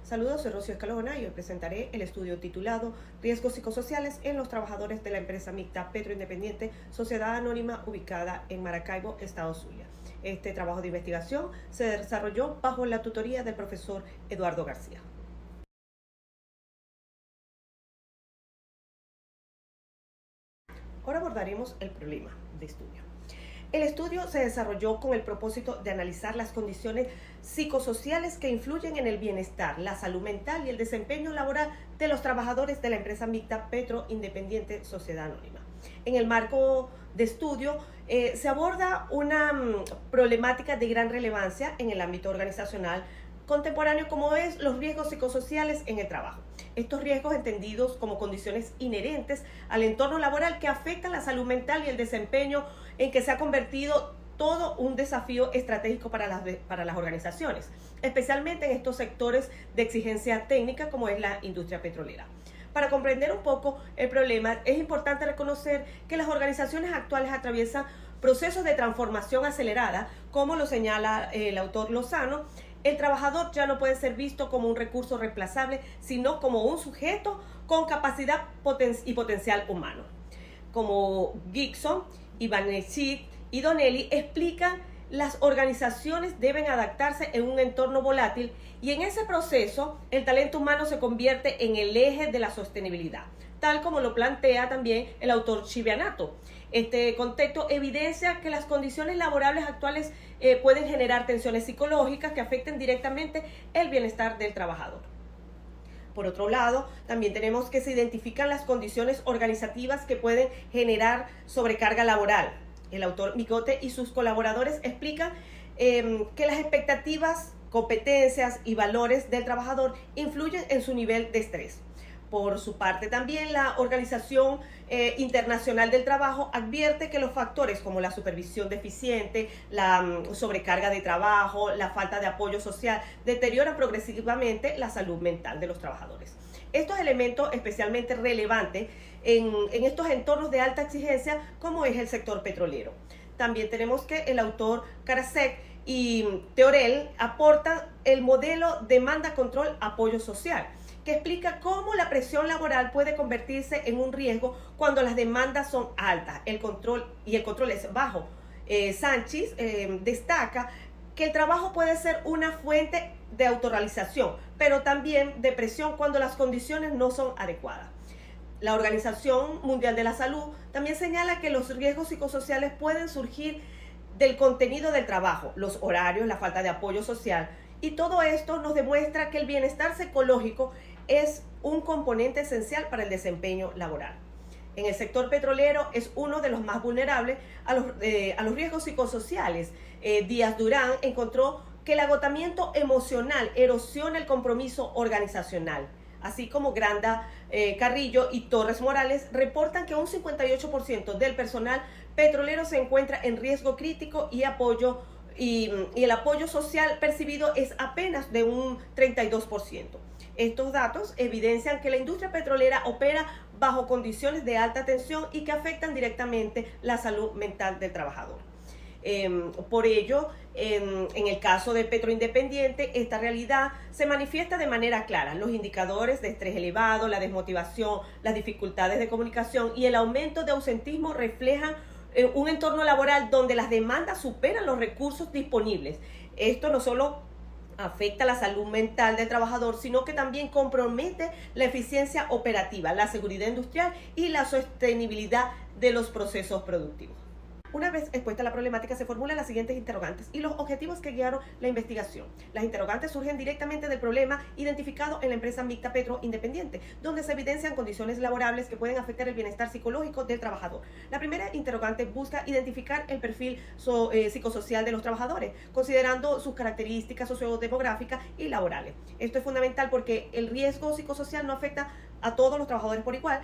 Saludos, soy Rocío Escalona y hoy presentaré el estudio titulado Riesgos psicosociales en los trabajadores de la empresa mixta Petro Independiente, sociedad anónima ubicada en Maracaibo, Estado Zulia. Este trabajo de investigación se desarrolló bajo la tutoría del profesor Eduardo García. Ahora abordaremos el problema de estudio. El estudio se desarrolló con el propósito de analizar las condiciones psicosociales que influyen en el bienestar, la salud mental y el desempeño laboral de los trabajadores de la empresa mixta Petro Independiente Sociedad Anónima. En el marco de estudio se aborda una problemática de gran relevancia en el ámbito organizacional contemporáneo, como es los riesgos psicosociales en el trabajo. Estos riesgos entendidos como condiciones inherentes al entorno laboral que afectan la salud mental y el desempeño, en que se ha convertido todo un desafío estratégico para las organizaciones, especialmente en estos sectores de exigencia técnica como es la industria petrolera. Para comprender un poco el problema, es importante reconocer que las organizaciones actuales atraviesan procesos de transformación acelerada, como lo señala el autor Lozano. El trabajador ya no puede ser visto como un recurso reemplazable, sino como un sujeto con capacidad y potencial humano. Como Gibson, Ivanechik y Donnelly explican, las organizaciones deben adaptarse en un entorno volátil y en ese proceso el talento humano se convierte en el eje de la sostenibilidad, tal como lo plantea también el autor Chivianato. Este contexto evidencia que las condiciones laborales actuales pueden generar tensiones psicológicas que afecten directamente el bienestar del trabajador. Por otro lado, también tenemos que se identifican las condiciones organizativas que pueden generar sobrecarga laboral. El autor Micote y sus colaboradores explican que las expectativas, competencias y valores del trabajador influyen en su nivel de estrés. Por su parte, también la Organización Internacional del Trabajo advierte que los factores como la supervisión deficiente, la sobrecarga de trabajo, la falta de apoyo social deterioran progresivamente la salud mental de los trabajadores. Estos elementos especialmente relevantes en estos entornos de alta exigencia como es el sector petrolero. También tenemos que el autor Karasek y Teorel aportan el modelo demanda-control-apoyo social, que explica cómo la presión laboral puede convertirse en un riesgo cuando las demandas son altas, el control es bajo. Sánchez destaca que el trabajo puede ser una fuente de autorrealización, pero también de presión cuando las condiciones no son adecuadas. La Organización Mundial de la Salud también señala que los riesgos psicosociales pueden surgir del contenido del trabajo, los horarios, la falta de apoyo social, y todo esto nos demuestra que el bienestar psicológico es un componente esencial para el desempeño laboral. En el sector petrolero es uno de los más vulnerables a los riesgos psicosociales. Díaz Durán encontró que el agotamiento emocional erosiona el compromiso organizacional, así como Granda Carrillo y Torres Morales reportan que un 58% del personal petrolero se encuentra en riesgo crítico y el apoyo social percibido es apenas de un 32%. Estos datos evidencian que la industria petrolera opera bajo condiciones de alta tensión y que afectan directamente la salud mental del trabajador. Por ello, en el caso de Petro Independiente, esta realidad se manifiesta de manera clara. Los indicadores de estrés elevado, la desmotivación, las dificultades de comunicación y el aumento de ausentismo reflejan un entorno laboral donde las demandas superan los recursos disponibles. Esto no solo afecta la salud mental del trabajador, sino que también compromete la eficiencia operativa, la seguridad industrial y la sostenibilidad de los procesos productivos. Una vez expuesta la problemática, se formulan las siguientes interrogantes y los objetivos que guiaron la investigación. Las interrogantes surgen directamente del problema identificado en la empresa mixta Petro Independiente, donde se evidencian condiciones laborables que pueden afectar el bienestar psicológico del trabajador. La primera interrogante busca identificar el perfil psicosocial de los trabajadores, considerando sus características sociodemográficas y laborales. Esto es fundamental porque el riesgo psicosocial no afecta a todos los trabajadores por igual,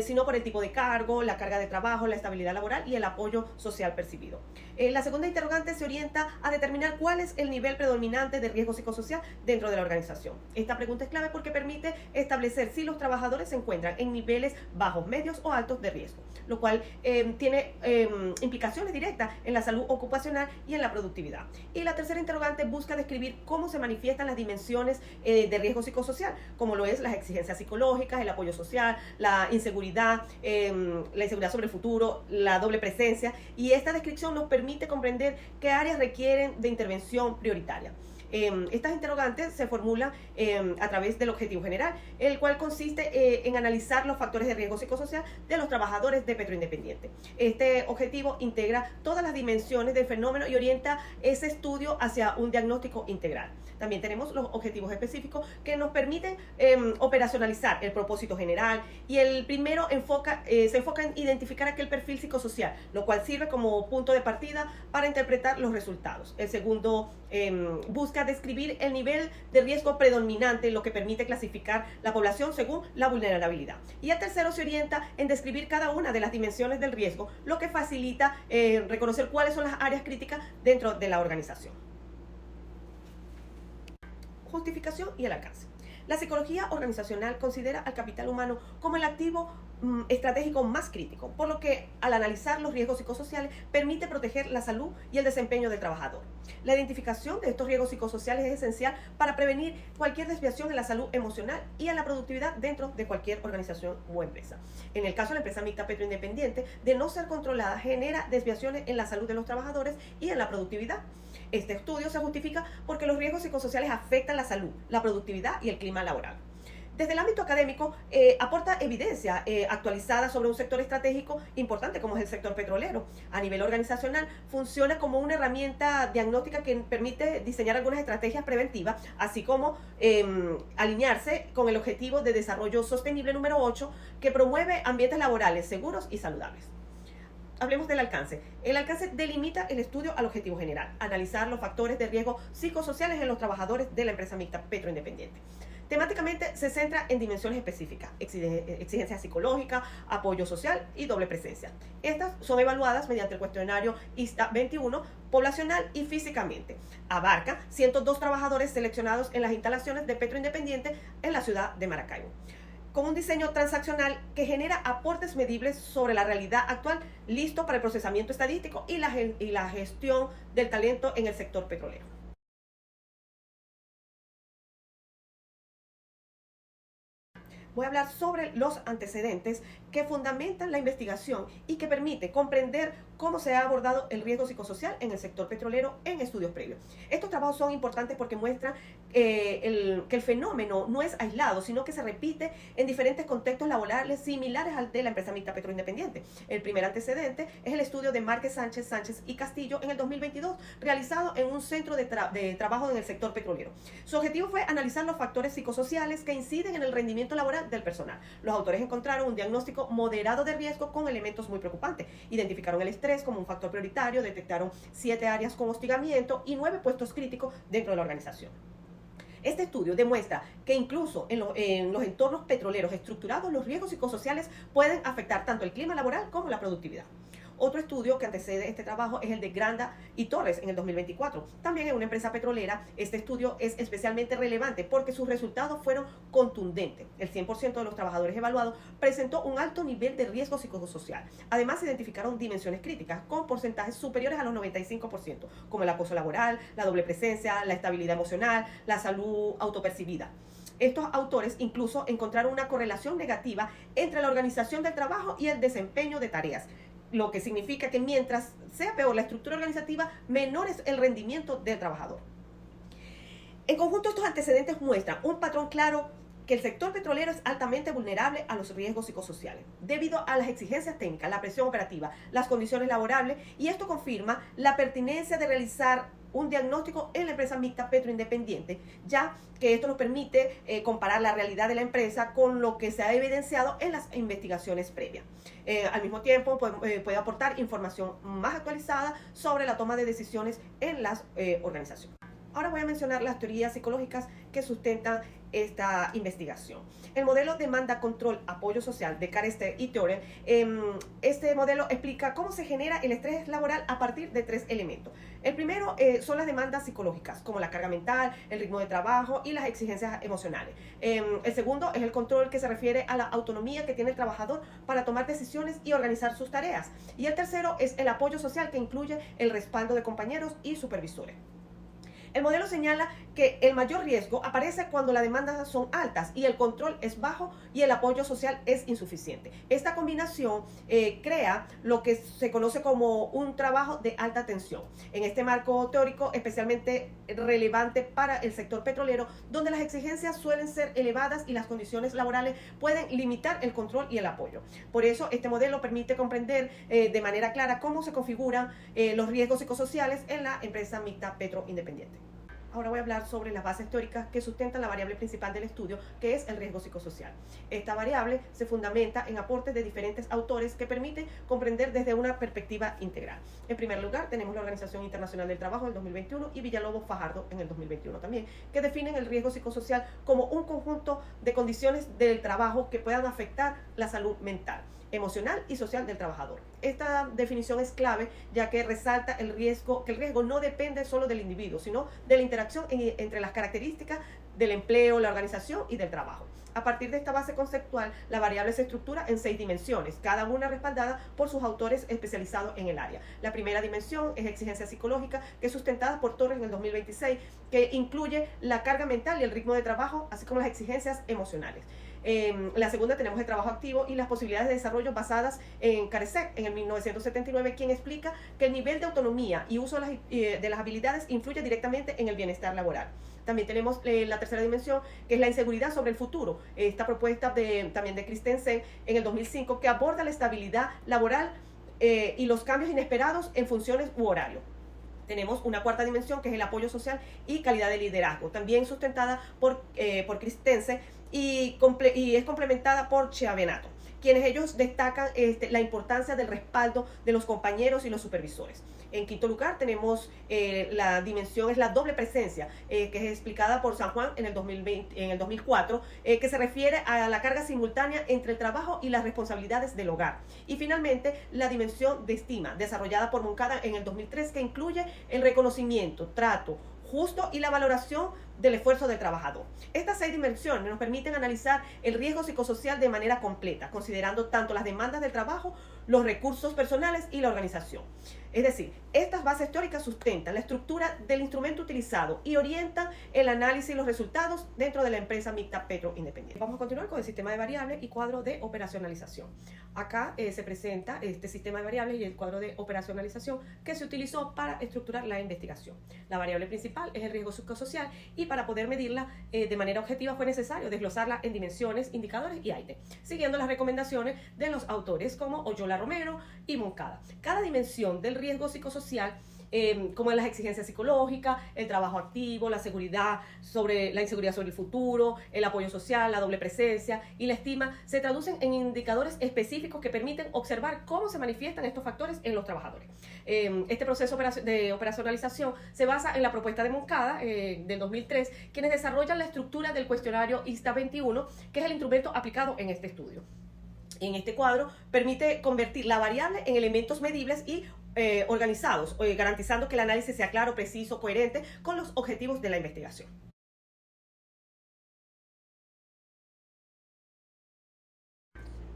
sino por el tipo de cargo, la carga de trabajo, la estabilidad laboral y el apoyo social percibido. La segunda interrogante se orienta a determinar cuál es el nivel predominante de riesgo psicosocial dentro de la organización. Esta pregunta es clave porque permite establecer si los trabajadores se encuentran en niveles bajos, medios o altos de riesgo, lo cual tiene implicaciones directas en la salud ocupacional y en la productividad. Y la tercera interrogante busca describir cómo se manifiestan las dimensiones de riesgo psicosocial, como lo es las exigencias psicológicas, el apoyo social, la inseguridad sobre el futuro, la doble presencia, y esta descripción nos permite comprender qué áreas requieren de intervención prioritaria. Estas interrogantes se formulan a través del objetivo general, el cual consiste en analizar los factores de riesgo psicosocial de los trabajadores de Petro Independiente. Este objetivo integra todas las dimensiones del fenómeno y orienta ese estudio hacia un diagnóstico integral. También tenemos los objetivos específicos que nos permiten operacionalizar el propósito general, y el primero se enfoca en identificar aquel perfil psicosocial, lo cual sirve como punto de partida para interpretar los resultados. El segundo busca describir el nivel de riesgo predominante, lo que permite clasificar la población según la vulnerabilidad. Y el tercero se orienta en describir cada una de las dimensiones del riesgo, lo que facilita reconocer cuáles son las áreas críticas dentro de la organización. Justificación y el alcance. La psicología organizacional considera al capital humano como el activo estratégico más crítico, por lo que al analizar los riesgos psicosociales permite proteger la salud y el desempeño del trabajador. La identificación de estos riesgos psicosociales es esencial para prevenir cualquier desviación en la salud emocional y en la productividad dentro de cualquier organización o empresa. En el caso de la empresa mixta Petro Independiente, de no ser controlada, genera desviaciones en la salud de los trabajadores y en la productividad. Este estudio se justifica porque los riesgos psicosociales afectan la salud, la productividad y el clima laboral. Desde el ámbito académico, aporta evidencia actualizada sobre un sector estratégico importante como es el sector petrolero. A nivel organizacional, funciona como una herramienta diagnóstica que permite diseñar algunas estrategias preventivas, así como alinearse con el objetivo de desarrollo sostenible número 8, que promueve ambientes laborales seguros y saludables. Hablemos del alcance. El alcance delimita el estudio al objetivo general, analizar los factores de riesgo psicosociales en los trabajadores de la empresa mixta Petro Independiente. Temáticamente se centra en dimensiones específicas: exigencia psicológica, apoyo social y doble presencia. Estas son evaluadas mediante el cuestionario ISTA 21, poblacional y físicamente. Abarca 102 trabajadores seleccionados en las instalaciones de Petro Independiente en la ciudad de Maracaibo, con un diseño transaccional que genera aportes medibles sobre la realidad actual, listo para el procesamiento estadístico y la gestión del talento en el sector petrolero. Voy a hablar sobre los antecedentes que fundamentan la investigación y que permite comprender cómo se ha abordado el riesgo psicosocial en el sector petrolero en estudios previos. Estos trabajos son importantes porque muestran que el fenómeno no es aislado, sino que se repite en diferentes contextos laborales similares al de la empresa mixta Petro Independiente. El primer antecedente es el estudio de Márquez Sánchez y Castillo en el 2022, realizado en un centro de trabajo en el sector petrolero. Su objetivo fue analizar los factores psicosociales que inciden en el rendimiento laboral del personal. Los autores encontraron un diagnóstico moderado de riesgo con elementos muy preocupantes. Identificaron el estrés como un factor prioritario, detectaron 7 áreas con hostigamiento y 9 puestos críticos dentro de la organización. Este estudio demuestra que incluso en los entornos petroleros estructurados, los riesgos psicosociales pueden afectar tanto el clima laboral como la productividad. Otro estudio que antecede este trabajo es el de Granda y Torres en el 2024. También en una empresa petrolera, este estudio es especialmente relevante porque sus resultados fueron contundentes. El 100% de los trabajadores evaluados presentó un alto nivel de riesgo psicosocial. Además, se identificaron dimensiones críticas con porcentajes superiores a los 95%, como el acoso laboral, la doble presencia, la estabilidad emocional, la salud autopercibida. Estos autores incluso encontraron una correlación negativa entre la organización del trabajo y el desempeño de tareas, lo que significa que mientras sea peor la estructura organizativa, menor es el rendimiento del trabajador. En conjunto, estos antecedentes muestran un patrón claro que el sector petrolero es altamente vulnerable a los riesgos psicosociales, debido a las exigencias técnicas, la presión operativa, las condiciones laborables, y esto confirma la pertinencia de realizar un diagnóstico en la empresa mixta Petro Independiente, ya que esto nos permite comparar la realidad de la empresa con lo que se ha evidenciado en las investigaciones previas. Al mismo tiempo, puede aportar información más actualizada sobre la toma de decisiones en las organizaciones. Ahora voy a mencionar las teorías psicológicas que sustentan esta investigación. El modelo demanda, control, apoyo social de Carester y Theoren. Este modelo explica cómo se genera el estrés laboral a partir de 3 elementos. El primero son las demandas psicológicas, como la carga mental, el ritmo de trabajo y las exigencias emocionales. El segundo es el control, que se refiere a la autonomía que tiene el trabajador para tomar decisiones y organizar sus tareas. Y el tercero es el apoyo social, que incluye el respaldo de compañeros y supervisores. El modelo señala que el mayor riesgo aparece cuando las demandas son altas y el control es bajo y el apoyo social es insuficiente. Esta combinación crea lo que se conoce como un trabajo de alta tensión. En este marco teórico especialmente relevante para el sector petrolero, donde las exigencias suelen ser elevadas y las condiciones laborales pueden limitar el control y el apoyo. Por eso este modelo permite comprender de manera clara cómo se configuran los riesgos psicosociales en la empresa mixta petroindependiente. Ahora voy a hablar sobre las bases teóricas que sustentan la variable principal del estudio, que es el riesgo psicosocial. Esta variable se fundamenta en aportes de diferentes autores que permiten comprender desde una perspectiva integral. En primer lugar, tenemos la Organización Internacional del Trabajo en el 2021 y Villalobos Fajardo en el 2021 también, que definen el riesgo psicosocial como un conjunto de condiciones del trabajo que puedan afectar la salud mental, emocional y social del trabajador. Esta definición es clave, ya que resalta que el riesgo no depende solo del individuo, sino de la interacción entre las características del empleo, la organización y del trabajo. A partir de esta base conceptual, la variable se estructura en 6 dimensiones, cada una respaldada por sus autores especializados en el área. La primera dimensión es exigencia psicológica, que es sustentada por Torres en el 2026, que incluye la carga mental y el ritmo de trabajo, así como las exigencias emocionales. La segunda tenemos el trabajo activo y las posibilidades de desarrollo basadas en Carester en el 1979, quien explica que el nivel de autonomía y uso de las habilidades influye directamente en el bienestar laboral. También tenemos la tercera dimensión, que es la inseguridad sobre el futuro. Esta propuesta también de Christensen en el 2005, que aborda la estabilidad laboral y los cambios inesperados en funciones u horarios. Tenemos una cuarta dimensión, que es el apoyo social y calidad de liderazgo, también sustentada por Christensen y es complementada por Chiavenato, quienes ellos destacan la importancia del respaldo de los compañeros y los supervisores. En quinto lugar tenemos la dimensión, es la doble presencia, que es explicada por San Juan en el 2004, que se refiere a la carga simultánea entre el trabajo y las responsabilidades del hogar. Y finalmente la dimensión de estima, desarrollada por Moncada en el 2003, que incluye el reconocimiento, trato justo y la valoración del esfuerzo del trabajador. Estas 6 dimensiones nos permiten analizar el riesgo psicosocial de manera completa, considerando tanto las demandas del trabajo, los recursos personales y la organización. Es decir, estas bases teóricas sustentan la estructura del instrumento utilizado y orientan el análisis y los resultados dentro de la empresa mixta petroindependiente. Vamos a continuar con el sistema de variables y cuadro de operacionalización. Acá se presenta este sistema de variables y el cuadro de operacionalización que se utilizó para estructurar la investigación. La variable principal es el riesgo psicosocial y para poder medirla de manera objetiva fue necesario desglosarla en dimensiones, indicadores y ítems, siguiendo las recomendaciones de los autores como Oyola Romero y Moncada. Cada dimensión del riesgo psicosocial, como las exigencias psicológicas, el trabajo activo, la inseguridad sobre el futuro, el apoyo social, la doble presencia y la estima, se traducen en indicadores específicos que permiten observar cómo se manifiestan estos factores en los trabajadores. Este proceso de operacionalización se basa en la propuesta de Moncada del 2003, quienes desarrollan la estructura del cuestionario ISTA 21, que es el instrumento aplicado en este estudio. En este cuadro permite convertir la variable en elementos medibles y organizados, garantizando que el análisis sea claro, preciso, coherente con los objetivos de la investigación.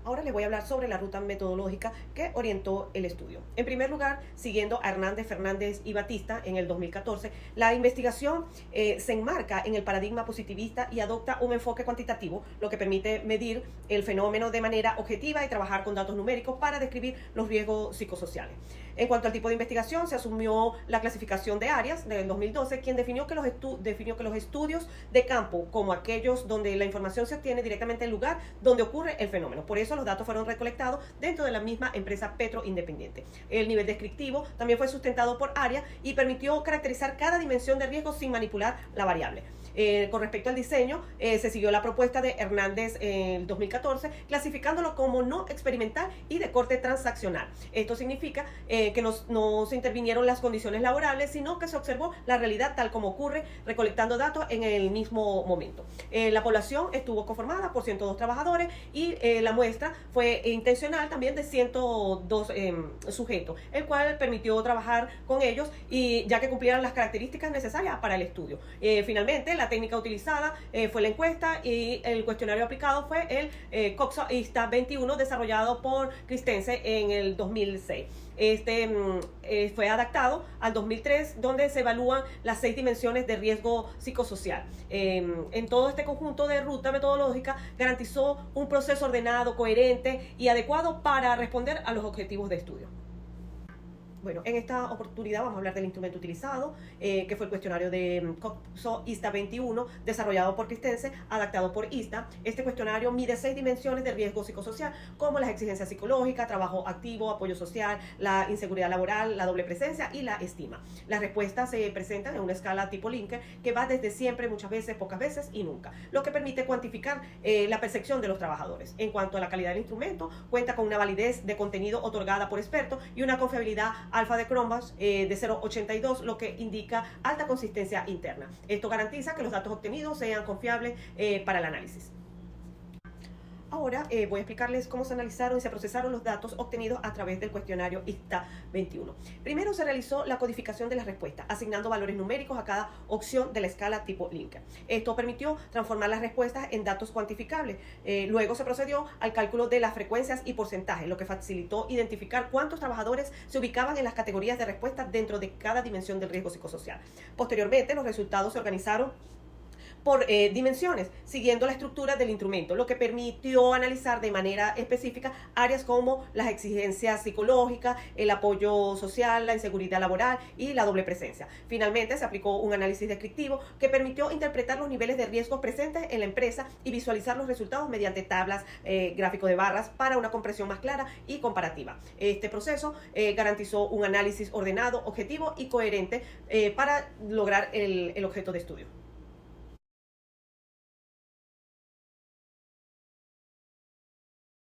Ahora les voy a hablar sobre la ruta metodológica que orientó el estudio. En primer lugar, siguiendo a Hernández, Fernández y Batista en el 2014, la investigación se enmarca en el paradigma positivista y adopta un enfoque cuantitativo, lo que permite medir el fenómeno de manera objetiva y trabajar con datos numéricos para describir los riesgos psicosociales. En cuanto al tipo de investigación, se asumió la clasificación de áreas del 2012, quien definió que los estudios de campo como aquellos donde la información se obtiene directamente en el lugar donde ocurre el fenómeno. Por eso proceso, los datos fueron recolectados dentro de la misma empresa Petro Independiente. El nivel descriptivo también fue sustentado por área y permitió caracterizar cada dimensión de riesgo sin manipular la variable. Con respecto al diseño, se siguió la propuesta de Hernández en 2014, clasificándolo como no experimental y de corte transaccional. Esto significa que no se intervinieron las condiciones laborables, sino que se observó la realidad tal como ocurre, recolectando datos en el mismo momento. La población estuvo conformada por 102 trabajadores y la muestra fue intencional también de 102 sujetos, el cual permitió trabajar con ellos y ya que cumplieran las características necesarias para el estudio. Finalmente, la técnica utilizada fue la encuesta y el cuestionario aplicado fue el COXO ISTA 21 desarrollado por Christensen en el 2006. Fue adaptado al 2003, donde se evalúan las 6 dimensiones de riesgo psicosocial. En todo este conjunto de ruta metodológica garantizó un proceso ordenado, coherente y adecuado para responder a los objetivos de estudio. Bueno, en esta oportunidad vamos a hablar del instrumento utilizado, que fue el cuestionario de COXO ISTA 21, desarrollado por Christensen, adaptado por ISTA. Este cuestionario mide 6 dimensiones de riesgo psicosocial, como las exigencias psicológicas, trabajo activo, apoyo social, la inseguridad laboral, la doble presencia y la estima. Las respuestas se presentan en una escala tipo Likert, que va desde siempre, muchas veces, pocas veces y nunca, lo que permite cuantificar la percepción de los trabajadores. En cuanto a la calidad del instrumento, cuenta con una validez de contenido otorgada por expertos y una confiabilidad alfa de Cronbach de 0,82, lo que indica alta consistencia interna. Esto garantiza que los datos obtenidos sean confiables para el análisis. Ahora voy a explicarles cómo se analizaron y se procesaron los datos obtenidos a través del cuestionario ISTA 21. Primero se realizó la codificación de las respuestas, asignando valores numéricos a cada opción de la escala tipo Likert. Esto permitió transformar las respuestas en datos cuantificables. Luego se procedió al cálculo de las frecuencias y porcentajes, lo que facilitó identificar cuántos trabajadores se ubicaban en las categorías de respuestas dentro de cada dimensión del riesgo psicosocial. Posteriormente, los resultados se organizaron por dimensiones, siguiendo la estructura del instrumento, lo que permitió analizar de manera específica áreas como las exigencias psicológicas, el apoyo social, la inseguridad laboral y la doble presencia. Finalmente, se aplicó un análisis descriptivo que permitió interpretar los niveles de riesgos presentes en la empresa y visualizar los resultados mediante tablas, gráfico de barras para una comprensión más clara y comparativa. Este proceso garantizó un análisis ordenado, objetivo y coherente para lograr el objeto de estudio.